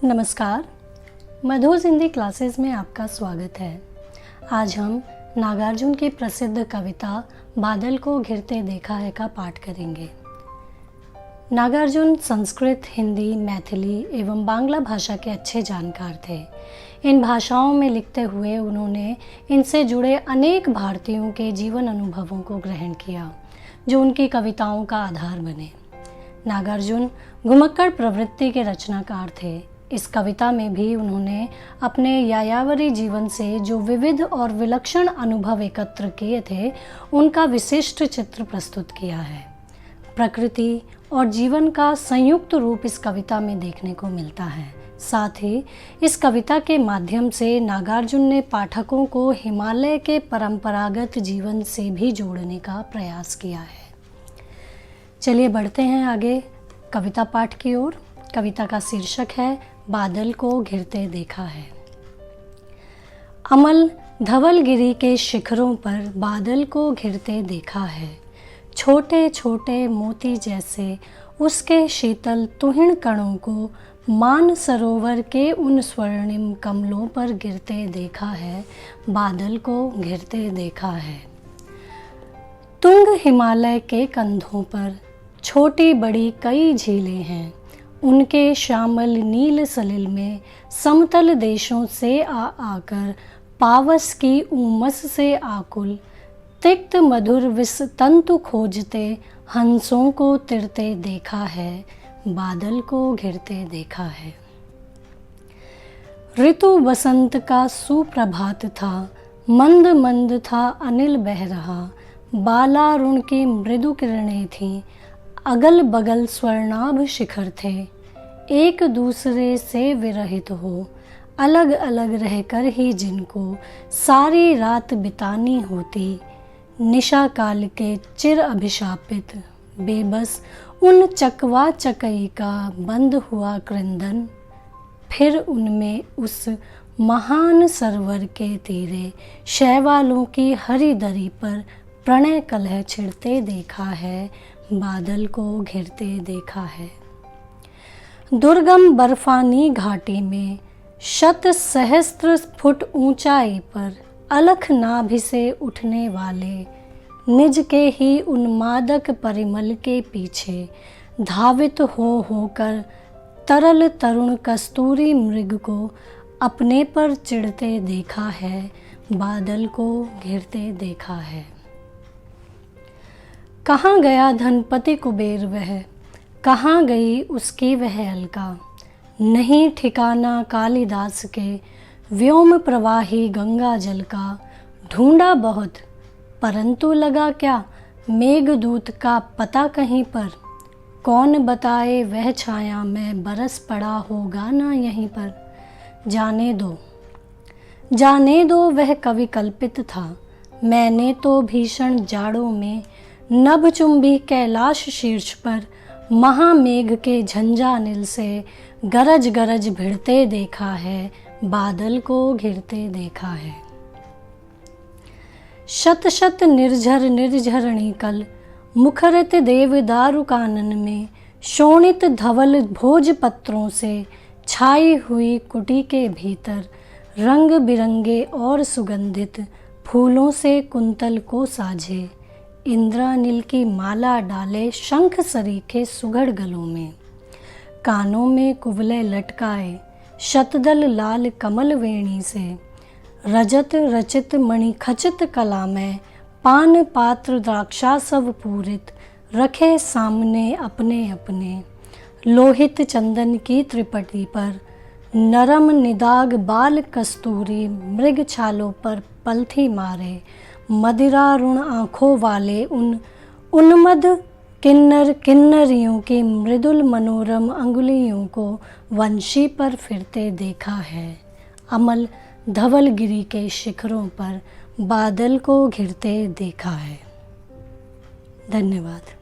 नमस्कार, मधुज हिंदी क्लासेस में आपका स्वागत है। आज हम नागार्जुन की प्रसिद्ध कविता बादल को घिरते देखा है का पाठ करेंगे। नागार्जुन संस्कृत, हिंदी, मैथिली एवं बांग्ला भाषा के अच्छे जानकार थे। इन भाषाओं में लिखते हुए उन्होंने इनसे जुड़े अनेक भारतीयों के जीवन अनुभवों को ग्रहण किया, जो उनकी कविताओं का आधार बने। नागार्जुन घुमक्कड़ प्रवृत्ति के रचनाकार थे। इस कविता में भी उन्होंने अपने यायावरी जीवन से जो विविध और विलक्षण अनुभव एकत्र किए थे, उनका विशिष्ट चित्र प्रस्तुत किया है। प्रकृति और जीवन का संयुक्त रूप इस कविता में देखने को मिलता है। साथ ही इस कविता के माध्यम से नागार्जुन ने पाठकों को हिमालय के परंपरागत जीवन से भी जोड़ने का प्रयास किया है। चलिए बढ़ते हैं आगे कविता पाठ की ओर। कविता का शीर्षक है बादल को घिरते देखा है। अमल धवलगिरी के शिखरों पर बादल को घिरते देखा है। छोटे छोटे मोती जैसे उसके शीतल तुहिण कणों को मान सरोवर के उन स्वर्णिम कमलों पर गिरते देखा है। बादल को घिरते देखा है। तुंग हिमालय के कंधों पर छोटी बड़ी कई झीलें हैं। उनके श्यामल नील सलिल में समतल देशों से आकर पावस की उमस से आकुल तिक्त मधुर विष तंतु खोजते हंसों को तिरते देखा है। बादल को घिरते देखा है। ऋतु बसंत का सुप्रभात था। मंद मंद था अनिल बह रहा। बालारुण की मृदु किरणें थीं। अगल बगल स्वर्णाभ शिखर थे। एक दूसरे से विरहित हो, अलग अलग रहकर ही जिनको सारी रात बितानी होती। निशा काल के चिर अभिशापित बेबस उन चकवा चकई का बंद हुआ क्रंदन। फिर उनमें उस महान सरोवर के तीरे शैवालों की हरी दरी पर प्रणय कलह छिड़ते देखा है। बादल को घिरते देखा है। दुर्गम बर्फानी घाटी में शत सहस्त्र फुट ऊंचाई पर अलख नाभि से उठने वाले निज के ही उन्मादक परिमल के पीछे धावित होकर तरल तरुण कस्तूरी मृग को अपने पर चिढ़ते देखा है। बादल को घिरते देखा है। कहाँ गया धनपति कुबेर वह, कहाँ गई उसकी वह अलका। नहीं ठिकाना कालिदास के व्योम प्रवाही गंगा जल का। ढूंढा बहुत परंतु लगा क्या, मेघदूत का पता कहीं पर। कौन बताए वह छाया में बरस पड़ा होगा ना यहीं पर। जाने दो वह कवि कल्पित था। मैंने तो भीषण जाड़ों में नभचुंबी कैलाश शीर्ष पर महामेघ के झंझानिल से गरज गरज भिड़ते देखा है। बादल को घिरते देखा है। शत शत निर्झर निर्झरणी कल मुखरित देवदारु कानन में शोणित धवल भोजपत्रों से छाई हुई कुटी के भीतर रंग बिरंगे और सुगंधित फूलों से कुंतल को साजे। इंद्रानील की माला डाले शंख सरीखे सुघड़ गलों में। कानों में कुवले लटकाए शतदल लाल कमल वेणी से। रजत रचित मणि खचित कला में पान पात्र द्राक्षासव पूरित रखे सामने अपने अपने। लोहित चंदन की त्रिपटी पर नरम निदाग बाल कस्तूरी मृग छालों पर पलथी मारे। मदिरारुण आँखों वाले उन उन्मद किन्नर किन्नरियों की मृदुल मनोरम अंगुलियों को वंशी पर फिरते देखा है। अमल धवलगिरी के शिखरों पर बादल को घिरते देखा है। धन्यवाद।